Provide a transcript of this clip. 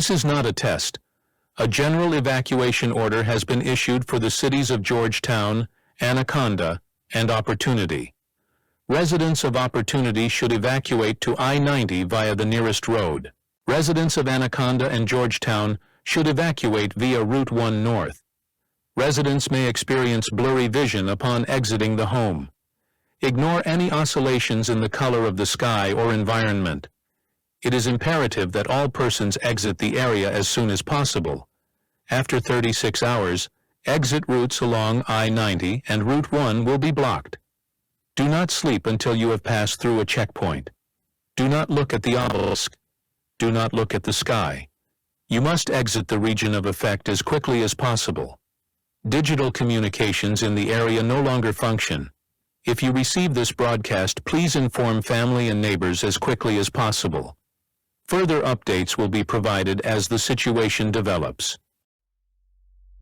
This is not a test. A general evacuation order has been issued for the cities of Georgetown, Anaconda, and Opportunity. Residents of Opportunity should evacuate to I-90 via the nearest road. Residents of Anaconda and Georgetown should evacuate via Route 1 North. Residents may experience blurry vision upon exiting the home. Ignore any oscillations in the color of the sky or environment. It is imperative that all persons exit the area as soon as possible. After 36 hours, exit routes along I-90 and Route 1 will be blocked. Do not sleep until you have passed through a checkpoint. Do not look at the obelisk. Do not look at the sky. You must exit the region of effect as quickly as possible. Digital communications in the area no longer function. If you receive this broadcast, please inform family and neighbors as quickly as possible. Further updates will be provided as the situation develops.